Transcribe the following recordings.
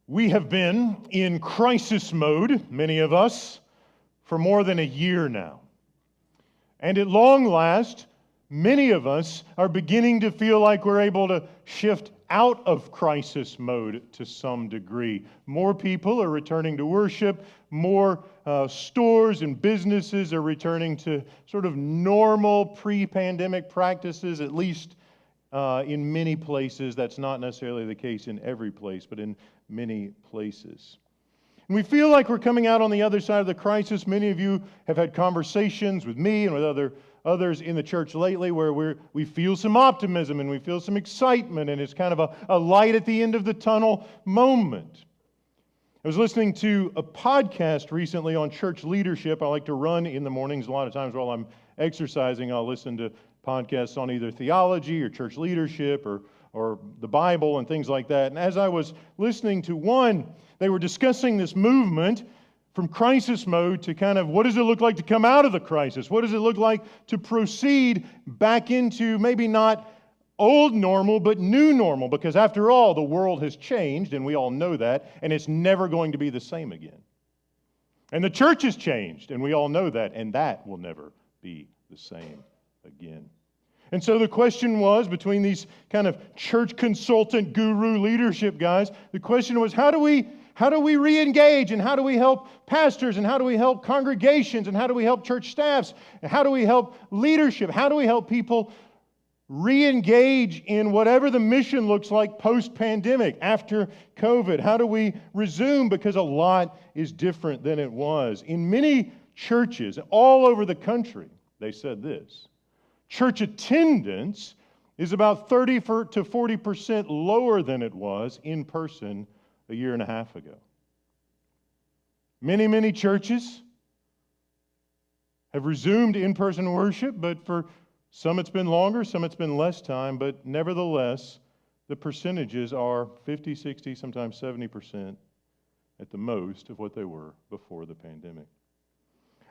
We have been in crisis mode, many of us, for more than a year now. And at long last, many of us are beginning to feel like we're able to shift out of crisis mode to some degree. More people are returning to worship. More stores and businesses are returning to sort of normal pre-pandemic practices, at least in many places. That's not necessarily the case in every place, but in many places. And we feel like we're coming out on the other side of the crisis. Many of you have had conversations with me and with others in the church lately where we feel some optimism and we feel some excitement, and it's kind of a light at the end of the tunnel moment. I was listening to a podcast recently on church leadership. I like to run in the mornings. A lot of times while I'm exercising, I'll listen to podcasts on either theology or church leadership or the Bible and things like that. And as I was listening to one, they were discussing this movement from crisis mode to kind of what does it look like to come out of the crisis? What does it look like to proceed back into maybe not old normal, but new normal? Because after all, the world has changed, and we all know that, and it's never going to be the same again. And the church has changed, and we all know that, and that will never be the same again. And so the question was, between these kind of church consultant guru leadership guys, the question was, how do we re-engage, and how do we help pastors, and how do we help congregations, and how do we help church staffs, and how do we help leadership, how do we help people re-engage in whatever the mission looks like post-pandemic, after COVID? How do we resume? Because a lot is different than it was. In many churches all over the country, they said this: church attendance is about 30 to 40% lower than it was in person a year and a half ago. Many churches have resumed in-person worship, but for some it's been longer, some it's been less time, but nevertheless, the percentages are 50, 60, sometimes 70% at the most of what they were before the pandemic.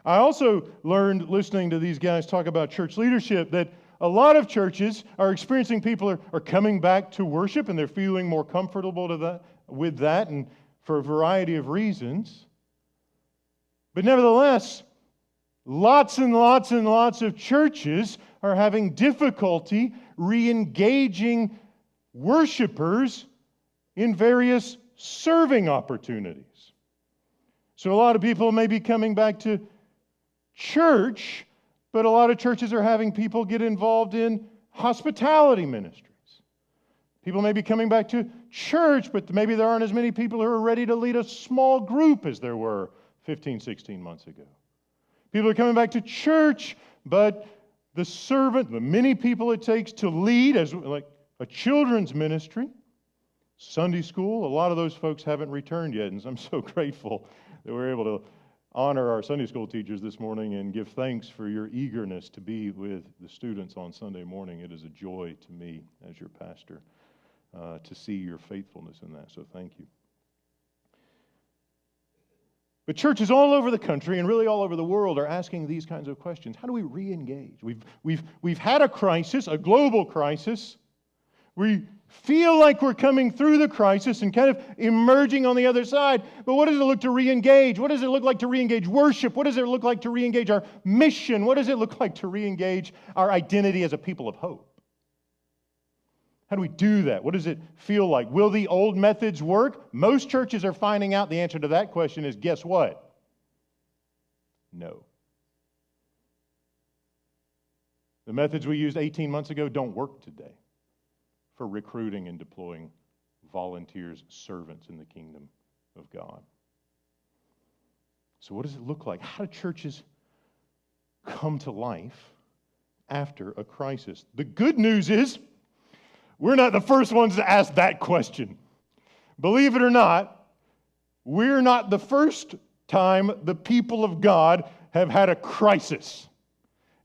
I also learned, listening to these guys talk about church leadership, that a lot of churches are experiencing people are coming back to worship, and they're feeling more comfortable with that, and for a variety of reasons. But nevertheless, lots and lots of churches are having difficulty re-engaging worshipers in various serving opportunities. So a lot of people may be coming back to church, but a lot of churches are having people get involved in hospitality ministries. People may be coming back to church, but maybe there aren't as many people who are ready to lead a small group as there were 15, 16 months ago. People are coming back to church, but the many people it takes to lead as like a children's ministry, Sunday school, a lot of those folks haven't returned yet, and I'm so grateful that we're able to honor our Sunday school teachers this morning and give thanks for your eagerness to be with the students on Sunday morning. It is a joy to me as your pastor to see your faithfulness in that, so thank you. But churches all over the country and really all over the world are asking these kinds of questions. How do we re-engage? We've had a crisis, a global crisis. We feel like we're coming through the crisis and kind of emerging on the other side. But what does it look to re-engage? What does it look like to re-engage worship? What does it look like to re-engage our mission? What does it look like to re-engage our identity as a people of hope? How do we do that? What does it feel like? Will the old methods work? Most churches are finding out the answer to that question is, guess what? No. The methods we used 18 months ago don't work today for recruiting and deploying volunteers, servants in the kingdom of God. So what does it look like? How do churches come to life after a crisis? The good news is, we're not the first ones to ask that question. Believe it or not, we're not the first time the people of God have had a crisis.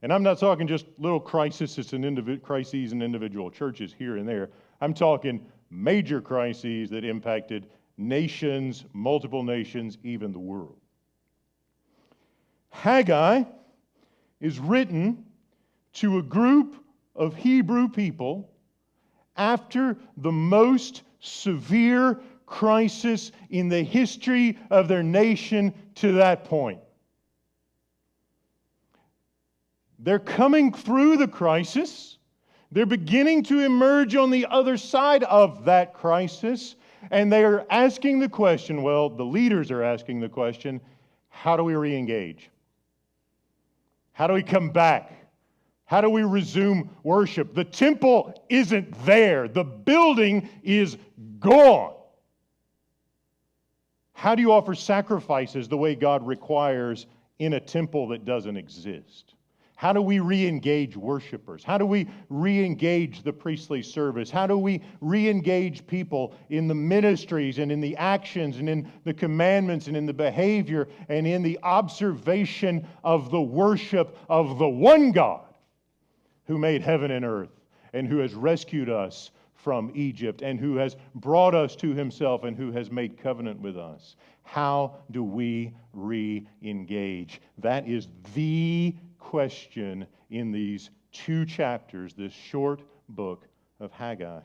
And I'm not talking just little crises in individual churches here and there. I'm talking major crises that impacted nations, multiple nations, even the world. Haggai is written to a group of Hebrew people after the most severe crisis in the history of their nation to that point. They're coming through the crisis. They're beginning to emerge on the other side of that crisis. And they are asking the question, well, the leaders are asking the question, how do we re-engage? How do we come back? How do we resume worship? The temple isn't there. The building is gone. How do you offer sacrifices the way God requires in a temple that doesn't exist? How do we re-engage worshipers? How do we re-engage the priestly service? How do we re-engage people in the ministries and in the actions and in the commandments and in the behavior and in the observation of the worship of the one God who made heaven and earth and who has rescued us from Egypt and who has brought us to himself and who has made covenant with us? How do we re-engage? That is the question in these 2 chapters, this short book of Haggai.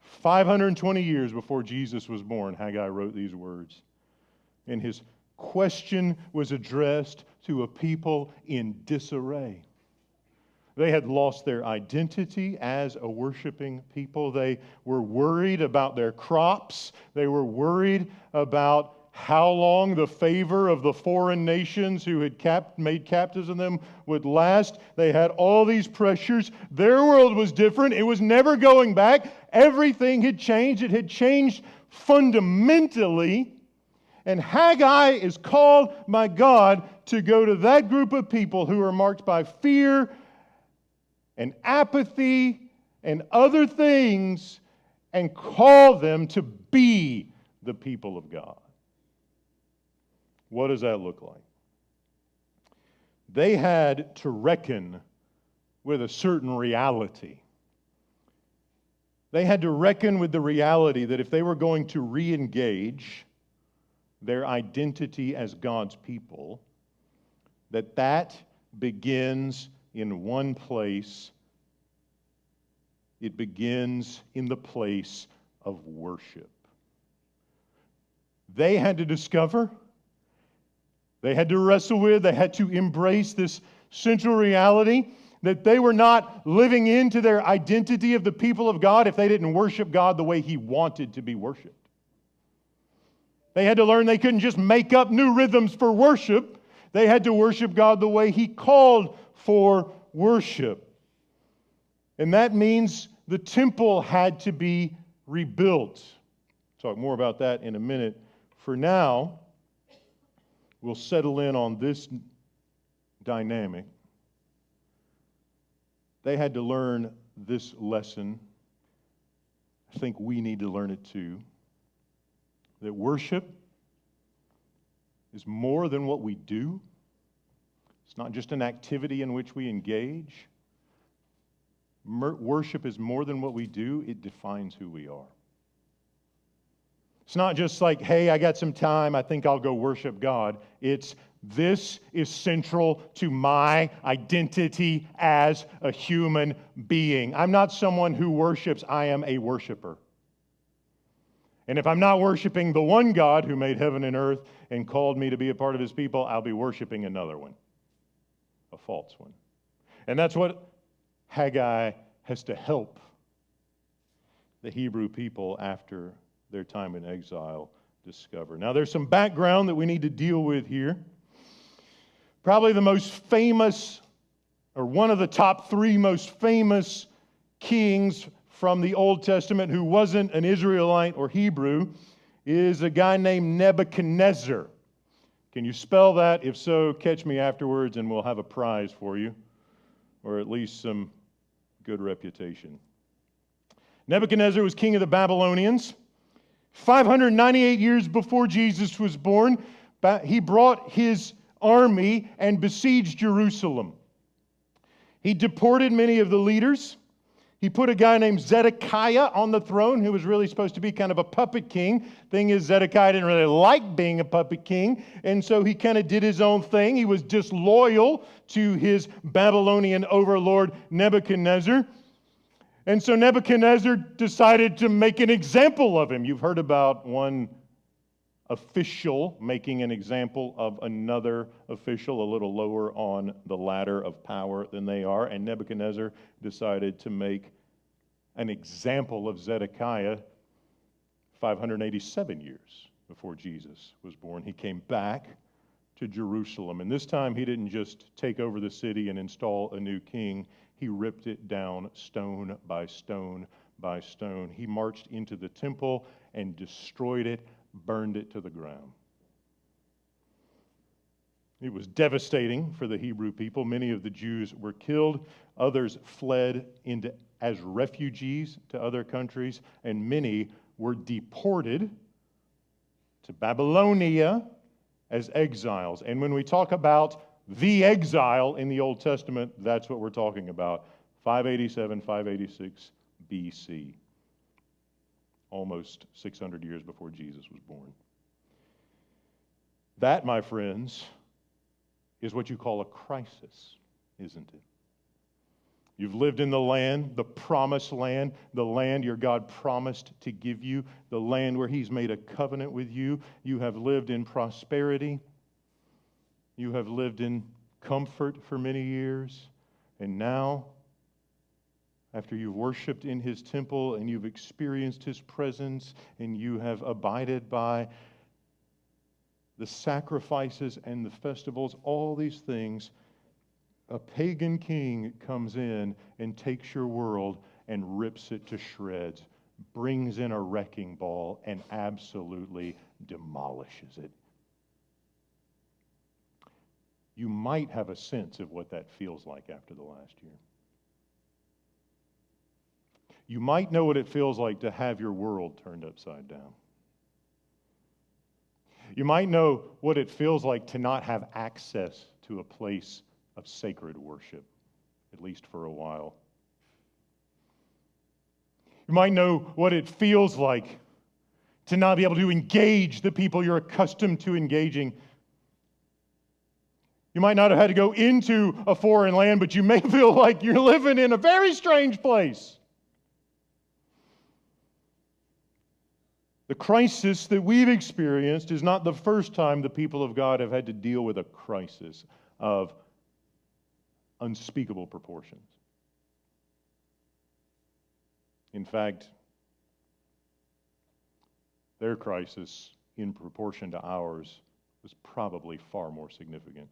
520 years before Jesus was born, Haggai wrote these words. And his question was addressed to a people in disarray. They had lost their identity as a worshiping people. They were worried about their crops. They were worried about how long the favor of the foreign nations who had made captives of them would last. They had all these pressures. Their world was different. It was never going back. Everything had changed. It had changed fundamentally. And Haggai is called by God to go to that group of people who are marked by fear and apathy and other things and call them to be the people of God. What does that look like? They had to reckon with a certain reality. They had to reckon with the reality that if they were going to re-engage their identity as God's people, that begins in one place. It begins in the place of worship. They had to discover, they had to wrestle with, they had to embrace this central reality that they were not living into their identity of the people of God if they didn't worship God the way He wanted to be worshiped. They had to learn they couldn't just make up new rhythms for worship. They had to worship God the way He called for worship. And that means the temple had to be rebuilt. Talk more about that in a minute. For now, we'll settle in on this dynamic. They had to learn this lesson. I think we need to learn it too. That worship is more than what we do. It's not just an activity in which we engage. Worship is more than what we do. It defines who we are. It's not just like, hey, I got some time, I think I'll go worship God. It's, this is central to my identity as a human being. I'm not someone who worships, I am a worshiper. And if I'm not worshiping the one God who made heaven and earth and called me to be a part of His people, I'll be worshiping another one, a false one. And that's what Haggai has to help the Hebrew people after their time in exile discover. Now, there's some background that we need to deal with here. Probably the most famous, or one of the top 3 most famous kings from the Old Testament who wasn't an Israelite or Hebrew is a guy named Nebuchadnezzar. Can you spell that? If so, catch me afterwards and we'll have a prize for you, or at least some good reputation. Nebuchadnezzar was king of the Babylonians. 598 years before Jesus was born, he brought his army and besieged Jerusalem. He deported many of the leaders. He put a guy named Zedekiah on the throne who was really supposed to be kind of a puppet king. Thing is, Zedekiah didn't really like being a puppet king, and so he kind of did his own thing. He was disloyal to his Babylonian overlord Nebuchadnezzar. And so Nebuchadnezzar decided to make an example of him. You've heard about one official making an example of another official, a little lower on the ladder of power than they are. And Nebuchadnezzar decided to make an example of Zedekiah 587 years before Jesus was born. He came back to Jerusalem. And this time he didn't just take over the city and install a new king. He ripped it down stone by stone by stone. He marched into the temple and destroyed it, burned it to the ground. It was devastating for the Hebrew people. Many of the Jews were killed. Others fled as refugees to other countries, and many were deported to Babylonia as exiles. And when we talk about the exile in the Old Testament, that's what we're talking about. 587, 586 BC. Almost 600 years before Jesus was born. That, my friends, is what you call a crisis, isn't it? You've lived in the land, the promised land, the land your God promised to give you, the land where He's made a covenant with you. You have lived in prosperity. You have lived in comfort for many years. And now, after you've worshiped in His temple and you've experienced His presence and you have abided by the sacrifices and the festivals, all these things, a pagan king comes in and takes your world and rips it to shreds, brings in a wrecking ball, and absolutely demolishes it. You might have a sense of what that feels like after the last year. You might know what it feels like to have your world turned upside down. You might know what it feels like to not have access to a place of sacred worship, at least for a while. You might know what it feels like to not be able to engage the people you're accustomed to engaging. You might not have had to go into a foreign land, but you may feel like you're living in a very strange place. The crisis that we've experienced is not the first time the people of God have had to deal with a crisis of unspeakable proportions. In fact, their crisis, in proportion to ours, was probably far more significant.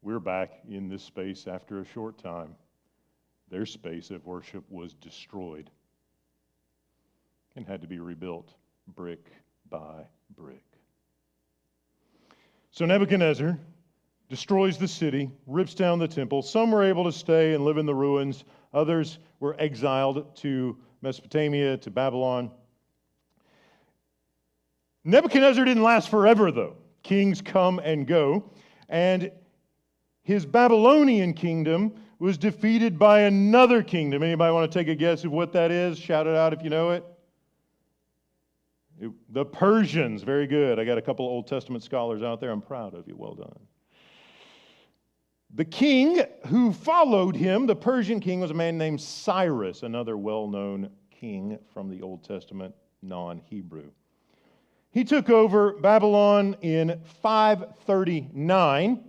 We're back in this space after a short time. Their space of worship was destroyed and had to be rebuilt brick by brick. So Nebuchadnezzar destroys the city, rips down the temple. Some were able to stay and live in the ruins. Others were exiled to Mesopotamia, to Babylon. Nebuchadnezzar didn't last forever, though. Kings come and go. And his Babylonian kingdom was defeated by another kingdom. Anybody want to take a guess of what that is? Shout it out if you know it. The Persians. Very good. I got a couple of Old Testament scholars out there. I'm proud of you. Well done. The king who followed him, the Persian king, was a man named Cyrus, another well-known king from the Old Testament, non-Hebrew. He took over Babylon in 539,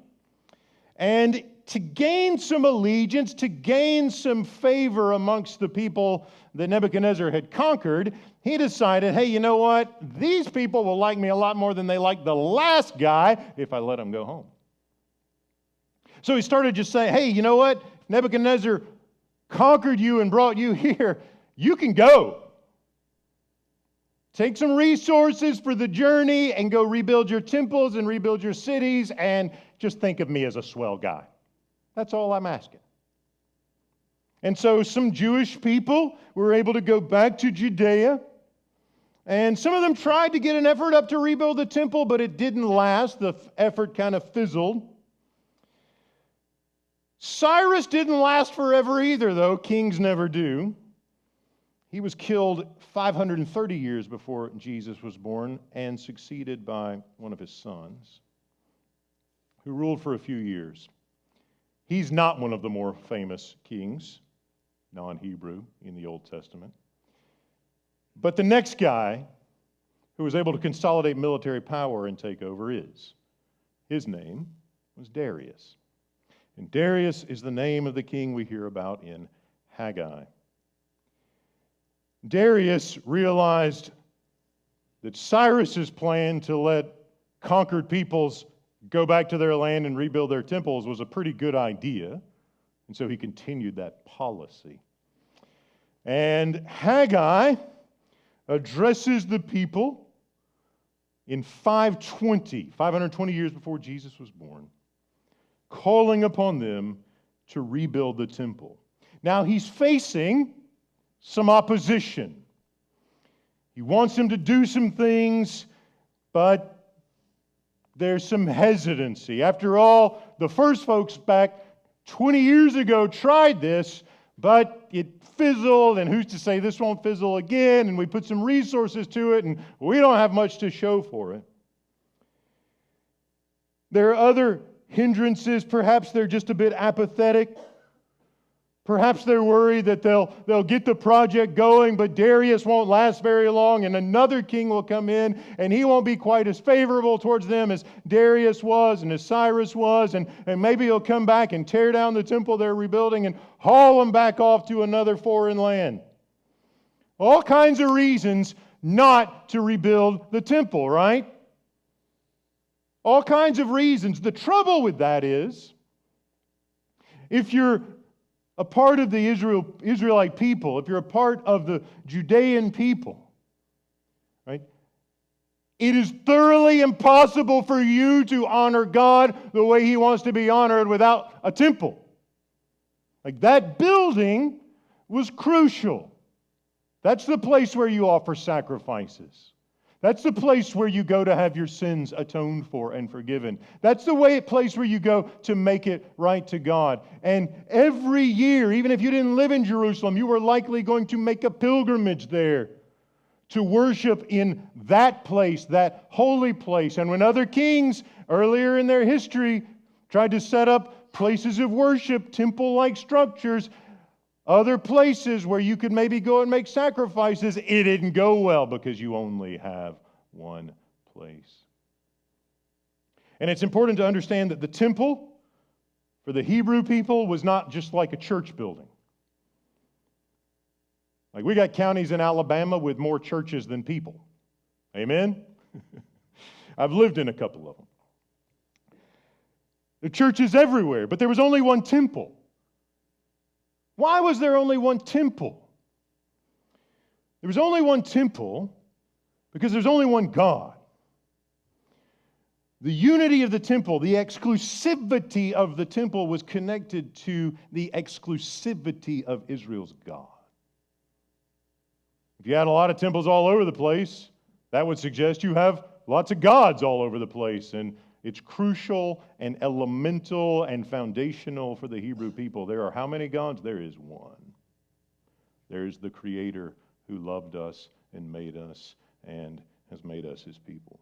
and to gain some allegiance, to gain some favor amongst the people that Nebuchadnezzar had conquered, he decided, hey, you know what? These people will like me a lot more than they liked the last guy if I let them go home. So he started just saying, hey, you know what? Nebuchadnezzar conquered you and brought you here. You can go. Take some resources for the journey and go rebuild your temples and rebuild your cities and just think of me as a swell guy. That's all I'm asking. And so some Jewish people were able to go back to Judea. And some of them tried to get an effort up to rebuild the temple, but it didn't last. The effort kind of fizzled. Cyrus didn't last forever either, though. Kings never do. He was killed 530 years before Jesus was born and succeeded by one of his sons, who ruled for a few years. He's not one of the more famous kings. non-Hebrew in the Old Testament. But the next guy who was able to consolidate military power and take over his name was Darius. And Darius is the name of the king we hear about in Haggai. Darius realized that Cyrus's plan to let conquered peoples go back to their land and rebuild their temples was a pretty good idea. And so he continued that policy. And Haggai addresses the people in 520 years before Jesus was born, calling upon them to rebuild the temple. Now he's facing some opposition. He wants them to do some things, but there's some hesitancy. After all, the first folks back 20 years ago tried this, but it fizzled, and who's to say this won't fizzle again? And we put some resources to it, and we don't have much to show for it. There are other hindrances. Perhaps they're just a bit apathetic. Perhaps they're worried that they'll get the project going, but Darius won't last very long, and another king will come in, and he won't be quite as favorable towards them as Darius was and as Cyrus was, and maybe he'll come back and tear down the temple they're rebuilding and haul them back off to another foreign land. All kinds of reasons not to rebuild the temple, right? All kinds of reasons. The trouble with that is, if you're a part of the Israelite people, if you're a part of the Judean people, right? It is thoroughly impossible for you to honor God the way He wants to be honored without a temple. Like, that building was crucial. That's the place where you offer sacrifices. That's the place where you go to have your sins atoned for and forgiven. That's the place where you go to make it right to God. And every year, even if you didn't live in Jerusalem, you were likely going to make a pilgrimage there to worship in that place, that holy place. And when other kings earlier in their history tried to set up places of worship, temple-like structures, other places where you could maybe go and make sacrifices, it didn't go well because you only have one place. And it's important to understand that the temple for the Hebrew people was not just like a church building. Like, we got counties in Alabama with more churches than people. Amen? I've lived in a couple of them. The churches everywhere, but there was only one temple. Why was there only one temple? There was only one temple because there's only one God. The unity of the temple, the exclusivity of the temple was connected to the exclusivity of Israel's God. If you had a lot of temples all over the place, that would suggest you have lots of gods all over the place. And it's crucial and elemental and foundational for the Hebrew people. There are how many gods? There is one. There's the Creator who loved us and made us and has made us His people.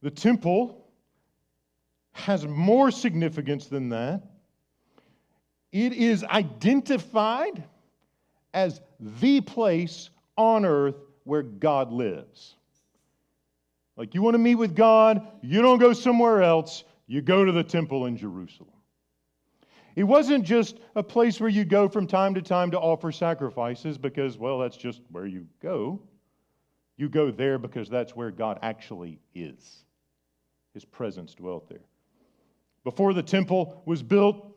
The temple has more significance than that. It is identified as the place on earth where God lives. Like, you want to meet with God, you don't go somewhere else, you go to the temple in Jerusalem. It wasn't just a place where you go from time to time to offer sacrifices because, well, that's just where you go. You go there because that's where God actually is. His presence dwelt there. Before the temple was built,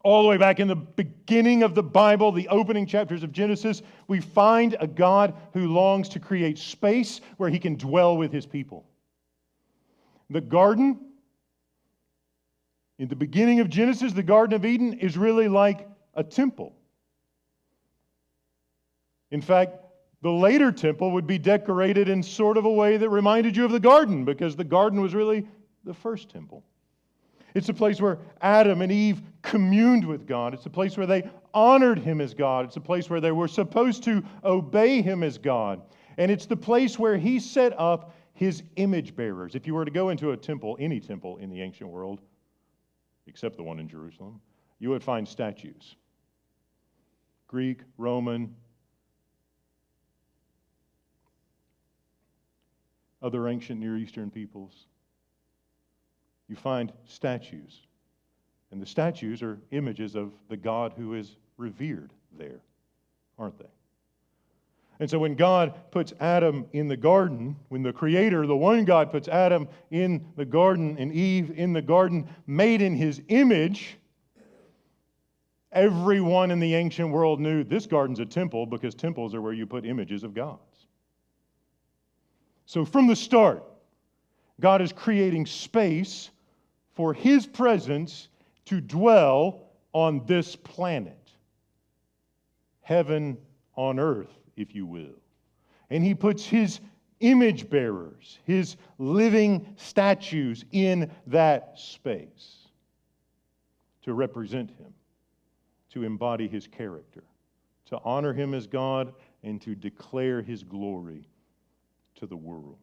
all the way back in the beginning of the Bible, the opening chapters of Genesis, we find a God who longs to create space where He can dwell with His people. The garden, in the beginning of Genesis, the Garden of Eden is really like a temple. In fact, the later temple would be decorated in sort of a way that reminded you of the garden, because the garden was really the first temple. It's a place where Adam and Eve communed with God. It's a place where they honored Him as God. It's a place where they were supposed to obey Him as God. And it's the place where He set up His image bearers. If you were to go into a temple, any temple in the ancient world, except the one in Jerusalem, you would find statues. Greek, Roman, other ancient Near Eastern peoples. You find statues. And the statues are images of the God who is revered there, aren't they? And so when God puts Adam in the garden, when the Creator, the one God, puts Adam in the garden and Eve in the garden, made in His image, everyone in the ancient world knew this garden's a temple because temples are where you put images of gods. So from the start, God is creating space for His presence to dwell on this planet. Heaven on earth, if you will. And He puts His image bearers, His living statues in that space to represent Him, to embody His character, to honor Him as God, and to declare His glory to the world.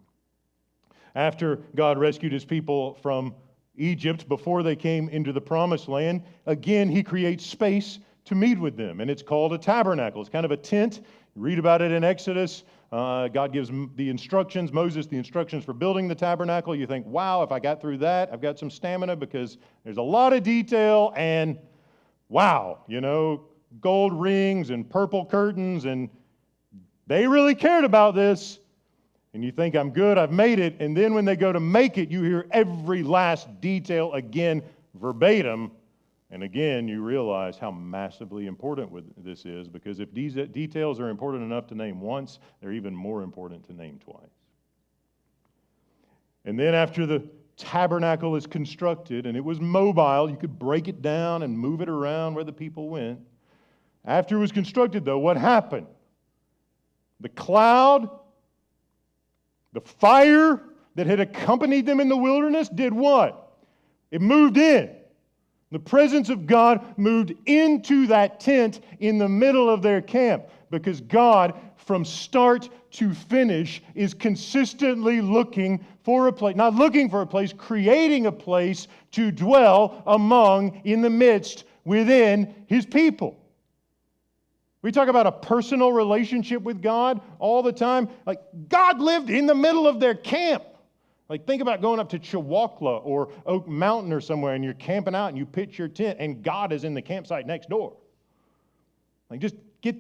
After God rescued His people from Egypt, before they came into the Promised Land, again He creates space to meet with them, and it's called a tabernacle. It's kind of a tent. You read about it in Exodus. God gives the instructions, Moses the instructions for building the tabernacle. You think, wow, if I got through that, I've got some stamina, because there's a lot of detail, and wow, gold rings and purple curtains, and they really cared about this. And you think, I'm good, I've made it. And then when they go to make it, you hear every last detail again, verbatim. And again, you realize how massively important this is, because if these details are important enough to name once, they're even more important to name twice. And then after the tabernacle is constructed, and it was mobile, you could break it down and move it around where the people went. After it was constructed, though, what happened? The cloud, the fire that had accompanied them in the wilderness did what? It moved in. The presence of God moved into that tent in the middle of their camp, because God, from start to finish, is consistently looking for a place, not looking for a place, creating a place to dwell among, in the midst, within His people. We talk about a personal relationship with God all the time. Like, God lived in the middle of their camp. Like, think about going up to Chihuahua or Oak Mountain or somewhere, and you're camping out and you pitch your tent, and God is in the campsite next door. Like, just get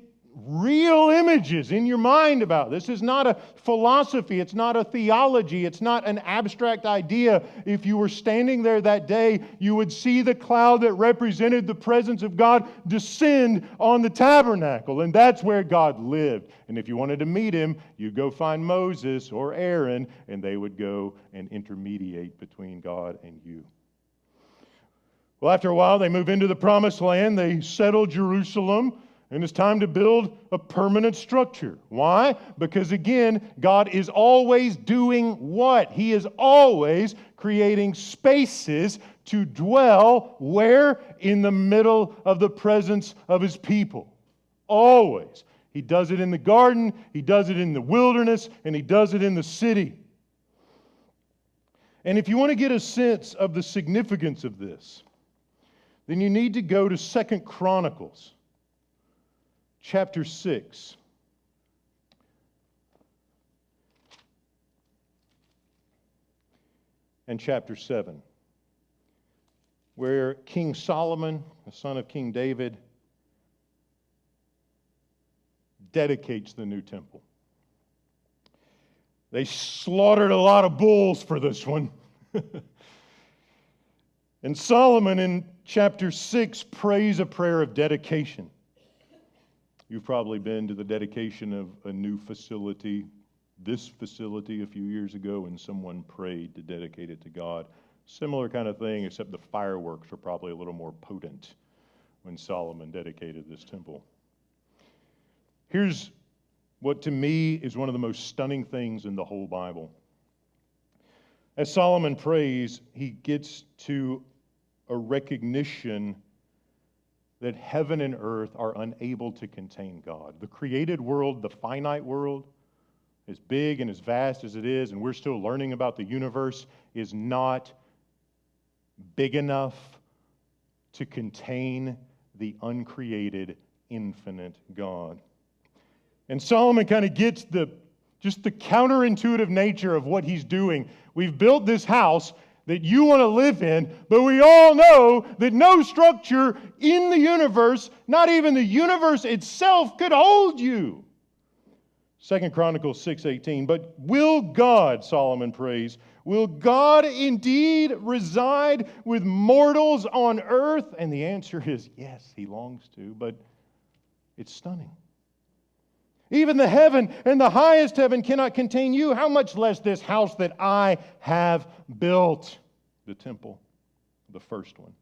real images in your mind about this. This is not a philosophy. It's not a theology. It's not an abstract idea. If you were standing there that day, you would see the cloud that represented the presence of God descend on the tabernacle, and that's where God lived. And if you wanted to meet Him, you'd go find Moses or Aaron, and they would go and intermediate between God and you. Well, after a while, they move into the Promised Land. They settle Jerusalem. And it's time to build a permanent structure. Why? Because again, God is always doing what? He is always creating spaces to dwell where? In the middle of the presence of His people. Always. He does it in the garden, He does it in the wilderness, and He does it in the city. And if you want to get a sense of the significance of this, then you need to go to 2 Chronicles. Chapter 6. And chapter 7, where King Solomon, the son of King David, dedicates the new temple. They slaughtered a lot of bulls for this one. And Solomon in chapter 6 prays a prayer of dedication. You've probably been to the dedication of a new facility, this facility a few years ago, and someone prayed to dedicate it to God. Similar kind of thing, except the fireworks were probably a little more potent when Solomon dedicated this temple. Here's what to me is one of the most stunning things in the whole Bible. As Solomon prays, he gets to a recognition that heaven and earth are unable to contain God. The created world, the finite world, as big and as vast as it is, and we're still learning about the universe, is not big enough to contain the uncreated, infinite God. And Solomon kind of gets just the counterintuitive nature of what he's doing. We've built this house that you want to live in, but we all know that no structure in the universe, not even the universe itself, could hold you. 2 Chronicles 6:18, but will God, Solomon prays, will God indeed reside with mortals on earth? And the answer is yes, he longs to, but it's stunning. Even the heaven and the highest heaven cannot contain you. How much less this house that I have built? The temple, the first one.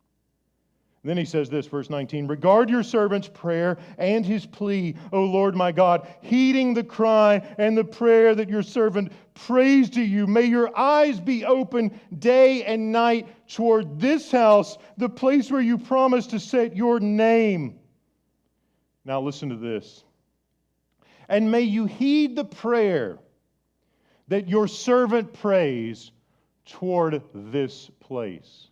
And then he says this, verse 19, regard your servant's prayer and his plea, O Lord my God, heeding the cry and the prayer that your servant prays to you. May your eyes be open day and night toward this house, the place where you promised to set your name. Now listen to this. And may you heed the prayer that your servant prays toward this place.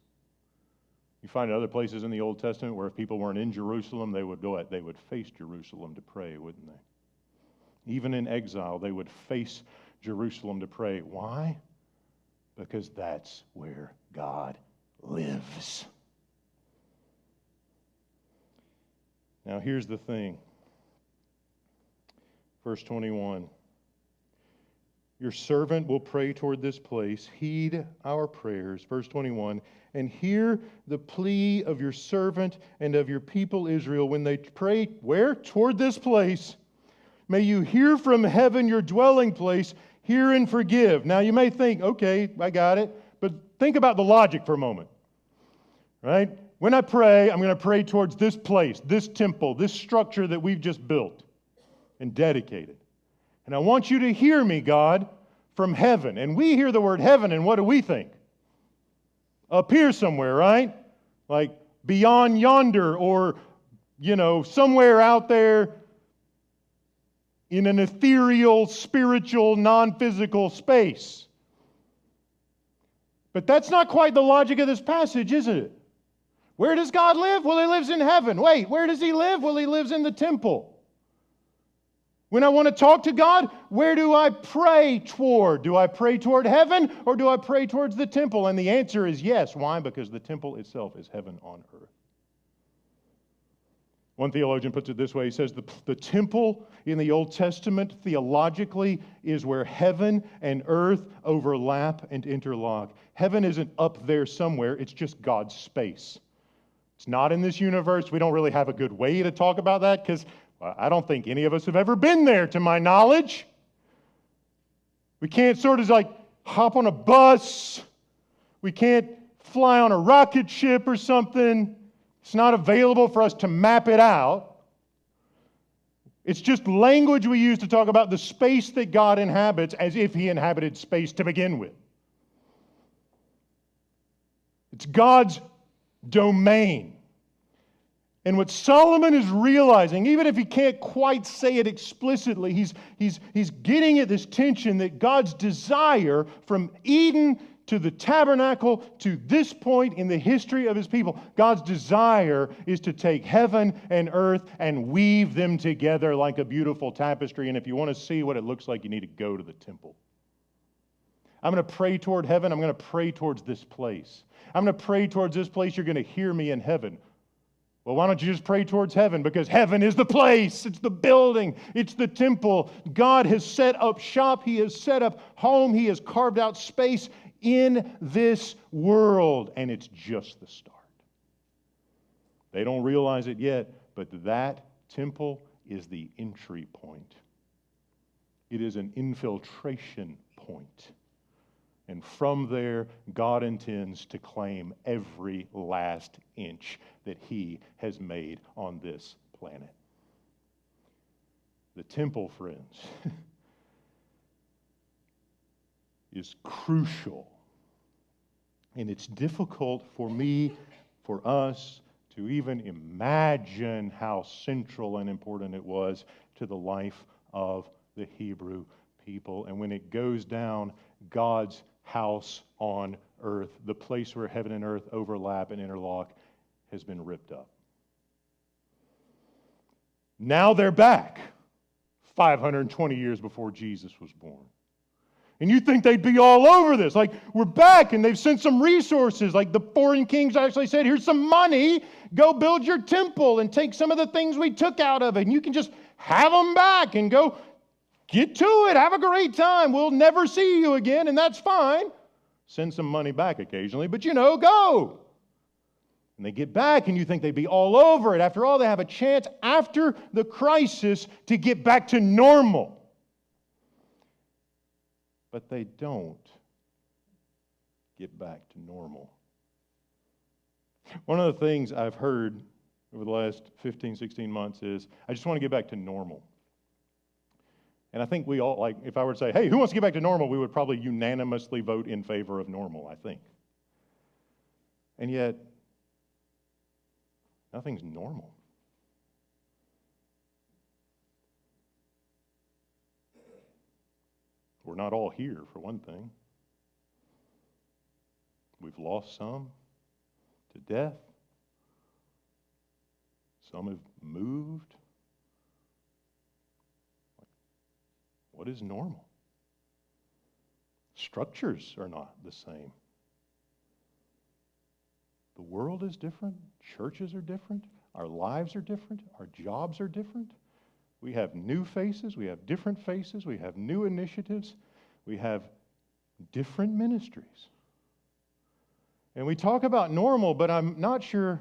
You find other places in the Old Testament where if people weren't in Jerusalem, they would face Jerusalem to pray, wouldn't they? Even in exile, they would face Jerusalem to pray. Why? Because that's where God lives. Now here's the thing. Verse 21, your servant will pray toward this place. Heed our prayers. Verse 21, and hear the plea of your servant and of your people Israel when they pray, where? Toward this place. May you hear from heaven your dwelling place, hear and forgive. Now you may think, okay, I got it, but think about the logic for a moment, right? When I pray, I'm going to pray towards this place, this temple, this structure that we've just built and dedicated. And I want you to hear me, God, from heaven. And we hear the word heaven, and what do we think? Up here somewhere, right? Like beyond yonder, or, somewhere out there in an ethereal, spiritual, non-physical space. But that's not quite the logic of this passage, isn't it? Where does God live? Well, He lives in heaven. Wait, where does He live? Well, He lives in the temple. When I want to talk to God, where do I pray toward? Do I pray toward heaven or do I pray towards the temple? And the answer is yes. Why? Because the temple itself is heaven on earth. One theologian puts it this way. He says the temple in the Old Testament theologically is where heaven and earth overlap and interlock. Heaven isn't up there somewhere. It's just God's space. It's not in this universe. We don't really have a good way to talk about that because I don't think any of us have ever been there, to my knowledge. We can't sort of like hop on a bus. We can't fly on a rocket ship or something. It's not available for us to map it out. It's just language we use to talk about the space that God inhabits as if He inhabited space to begin with. It's God's domain. And what Solomon is realizing, even if he can't quite say it explicitly, he's getting at this tension that God's desire from Eden to the tabernacle to this point in the history of His people, God's desire is to take heaven and earth and weave them together like a beautiful tapestry. And if you want to see what it looks like, you need to go to the temple. I'm going to pray toward heaven. I'm going to pray towards this place. I'm going to pray towards this place. You're going to hear me in heaven. Well, why don't you just pray towards heaven? Because heaven is the place. It's the building. It's the temple. God has set up shop. He has set up home. He has carved out space in this world. And it's just the start. They don't realize it yet, but that temple is the entry point. It is an infiltration point. And from there, God intends to claim every last inch that He has made on this planet. The temple, friends, is crucial. And it's difficult for me, for us, to even imagine how central and important it was to the life of the Hebrew people. And when it goes down, God's house on earth, the place where heaven and earth overlap and interlock, has been ripped up. Now they're back 520 years before Jesus was born. And you think they'd be all over this. Like, we're back and they've sent some resources. Like the foreign kings actually said, here's some money. Go build your temple and take some of the things we took out of it. And you can just have them back and go get to it. Have a great time. We'll never see you again, and that's fine. Send some money back occasionally, but go. And they get back, and you think they'd be all over it. After all, they have a chance after the crisis to get back to normal. But they don't get back to normal. One of the things I've heard over the last 15, 16 months is, I just want to get back to normal. And I think we all, like, if I were to say, hey, who wants to get back to normal? We would probably unanimously vote in favor of normal, I think. And yet, nothing's normal. We're not all here, for one thing. We've lost some to death. Some have moved. What is normal? Structures are not the same. The world is different. Churches are different. Our lives are different. Our jobs are different. We have new faces. We have different faces. We have new initiatives. We have different ministries. And we talk about normal, but I'm not sure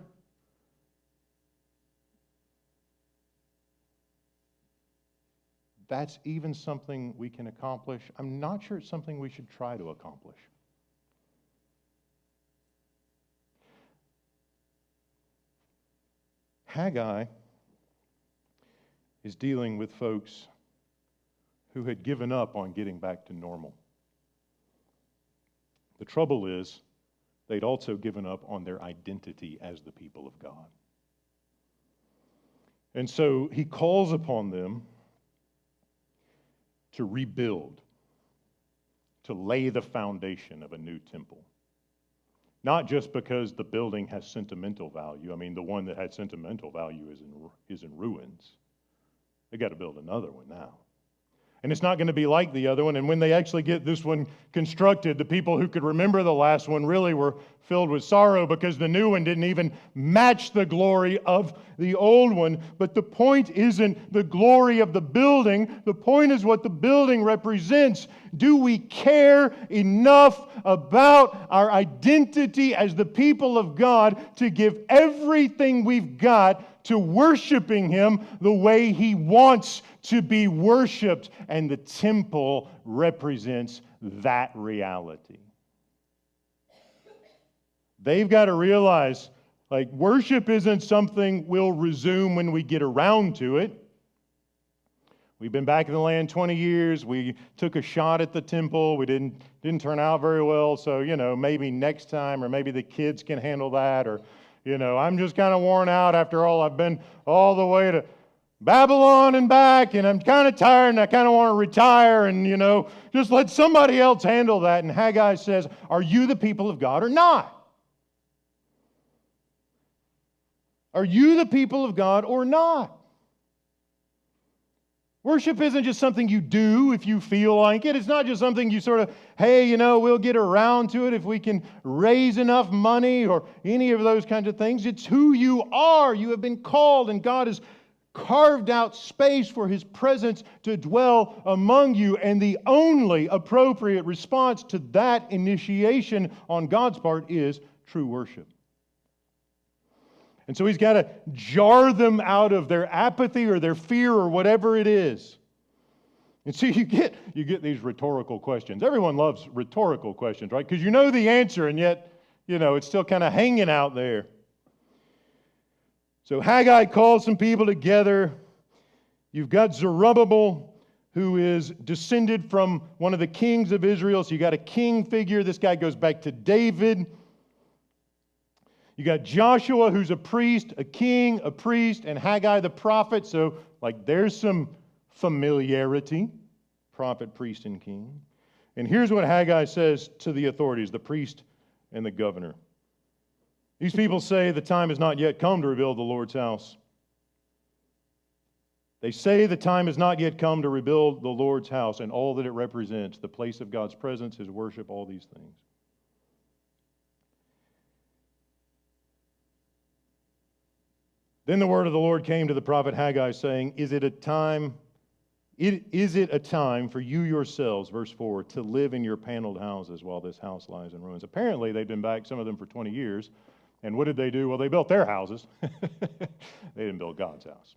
that's even something we can accomplish. I'm not sure it's something we should try to accomplish. Haggai is dealing with folks who had given up on getting back to normal. The trouble is, they'd also given up on their identity as the people of God. And so he calls upon them to rebuild, to lay the foundation of a new temple. Not just because the building has sentimental value. I mean, the one that had sentimental value is in ruins. They got to build another one now. And it's not going to be like the other one. And when they actually get this one constructed, the people who could remember the last one really were filled with sorrow because the new one didn't even match the glory of the old one. But the point isn't the glory of the building. The point is what the building represents. Do we care enough about our identity as the people of God to give everything we've got to worshiping Him the way He wants to be worshiped? And the temple represents that reality. They've got to realize, like, worship isn't something we'll resume when we get around to it. We've been back in the land 20 years. We took a shot at the temple. We didn't turn out very well. So, maybe next time, or maybe the kids can handle that. Or, I'm just kind of worn out after all. I've been all the way to Babylon and back, and I'm kind of tired, and I kind of want to retire, and, just let somebody else handle that. And Haggai says, are you the people of God or not? Are you the people of God or not? Worship isn't just something you do if you feel like it. It's not just something you sort of, hey, we'll get around to it if we can raise enough money or any of those kinds of things. It's who you are. You have been called, and God has carved out space for His presence to dwell among you. And the only appropriate response to that initiation on God's part is true worship. And so He's got to jar them out of their apathy or their fear or whatever it is. And so you get these rhetorical questions. Everyone loves rhetorical questions, right? Because you know the answer, and yet, it's still kind of hanging out there. So Haggai calls some people together. You've got Zerubbabel, who is descended from one of the kings of Israel. So you got a king figure. This guy goes back to David. You got Joshua, who's a priest, a king, a priest, and Haggai the prophet. So, there's some familiarity. Prophet, priest, and king. And here's what Haggai says to the authorities, the priest and the governor. These people say the time has not yet come to rebuild the Lord's house. They say the time has not yet come to rebuild the Lord's house and all that it represents, the place of God's presence, His worship, all these things. Then the word of the Lord came to the prophet Haggai, saying, Is it a time for you yourselves, verse 4, to live in your paneled houses while this house lies in ruins? Apparently, they've been back, some of them, for 20 years. And what did they do? Well, they built their houses. They didn't build God's house.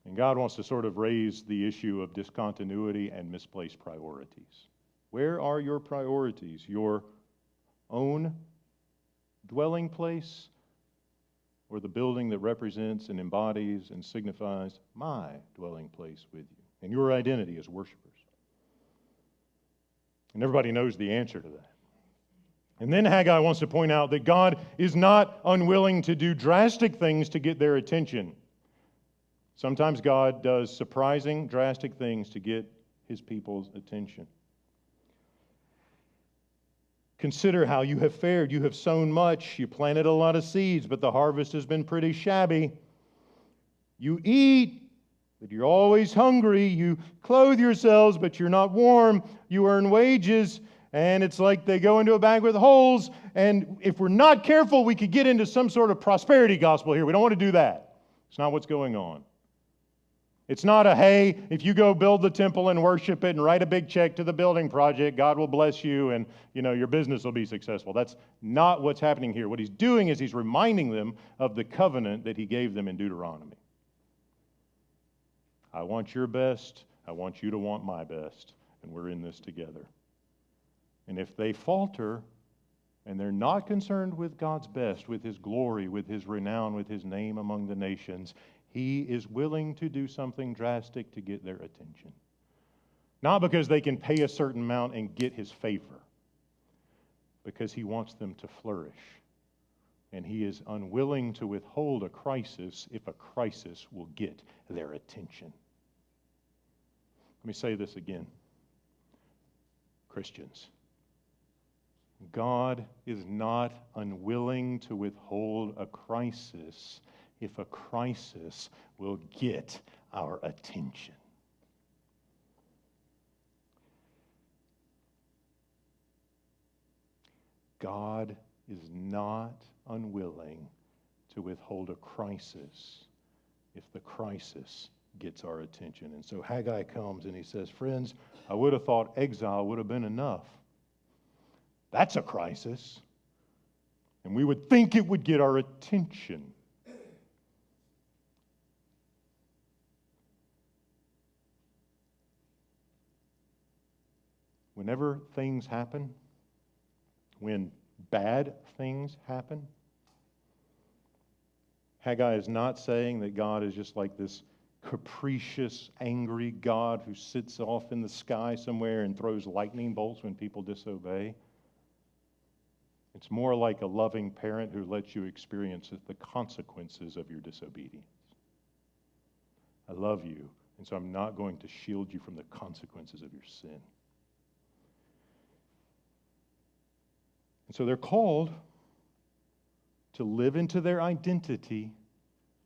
And God wants to sort of raise the issue of discontinuity and misplaced priorities. Where are your priorities? Your own dwelling place, or the building that represents and embodies and signifies my dwelling place with you and your identity as worshipers? And everybody knows the answer to that. And then Haggai wants to point out that God is not unwilling to do drastic things to get their attention. Sometimes God does surprising, drastic things to get His people's attention. Consider how you have fared. You have sown much. You planted a lot of seeds, but the harvest has been pretty shabby. You eat, but you're always hungry. You clothe yourselves, but you're not warm. You earn wages, and it's like they go into a bag with holes. And if we're not careful, we could get into some sort of prosperity gospel here. We don't want to do that. It's not what's going on. It's not a, hey, if you go build the temple and worship it and write a big check to the building project, God will bless you and, your business will be successful. That's not what's happening here. What He's doing is He's reminding them of the covenant that He gave them in Deuteronomy. I want your best. I want you to want my best. And we're in this together. And if they falter and they're not concerned with God's best, with His glory, with His renown, with His name among the nations, He is willing to do something drastic to get their attention. Not because they can pay a certain amount and get His favor, because He wants them to flourish. And He is unwilling to withhold a crisis if a crisis will get their attention. Let me say this again. Christians, God is not unwilling to withhold a crisis if a crisis will get our attention. God is not unwilling to withhold a crisis if the crisis gets our attention. And so Haggai comes and he says, friends, I would have thought exile would have been enough. That's a crisis. And we would think it would get our attention. Whenever things happen, when bad things happen, Haggai is not saying that God is just like this capricious, angry God who sits off in the sky somewhere and throws lightning bolts when people disobey. It's more like a loving parent who lets you experience the consequences of your disobedience. I love you, and so I'm not going to shield you from the consequences of your sin. And so they're called to live into their identity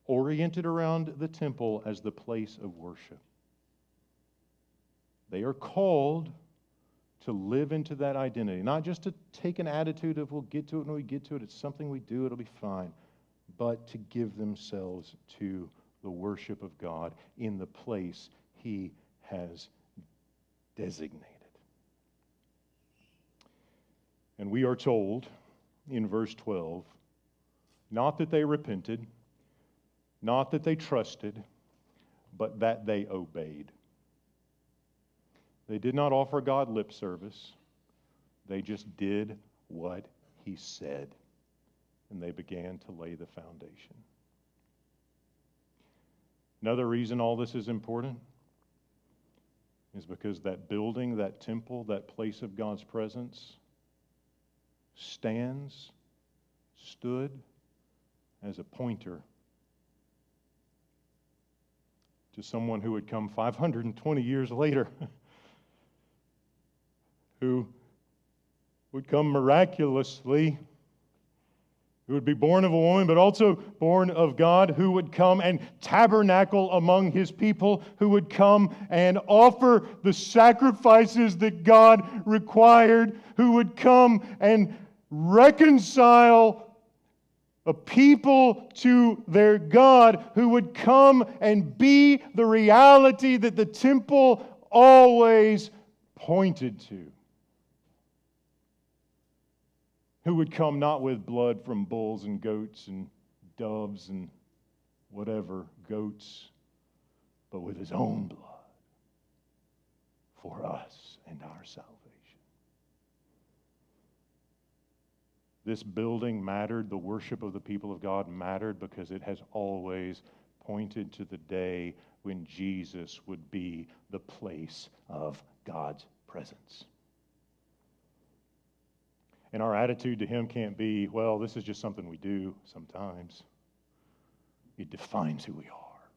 oriented around the temple as the place of worship. They are called to live into that identity, not just to take an attitude of we'll get to it when we get to it, it's something we do, it'll be fine, but to give themselves to the worship of God in the place He has designated. And we are told in verse 12, not that they repented, not that they trusted, but that they obeyed. They did not offer God lip service. They just did what He said. And they began to lay the foundation. Another reason all this is important is because that building, that temple, that place of God's presence stood as a pointer to someone who would come 520 years later, who would come miraculously who would be born of a woman, but also born of God, who would come and tabernacle among His people, who would come and offer the sacrifices that God required, who would come and reconcile a people to their God, who would come and be the reality that the temple always pointed to. Who would come not with blood from bulls and goats and doves and whatever, goats, but with His own blood for us and our salvation. This building mattered, the worship of the people of God mattered because it has always pointed to the day when Jesus would be the place of God's presence. And our attitude to Him can't be, well, this is just something we do sometimes. It defines who we are.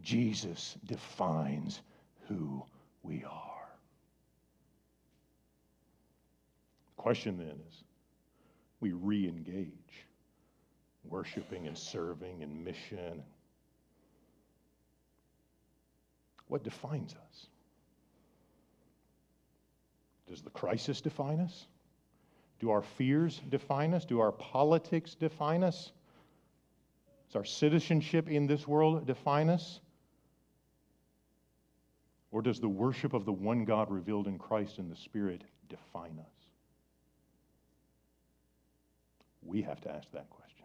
Jesus defines who we are. The question then is, we re-engage, worshiping and serving and mission. What defines us? Does the crisis define us? Do our fears define us? Do our politics define us? Does our citizenship in this world define us? Or does the worship of the one God revealed in Christ and the Spirit define us? We have to ask that question.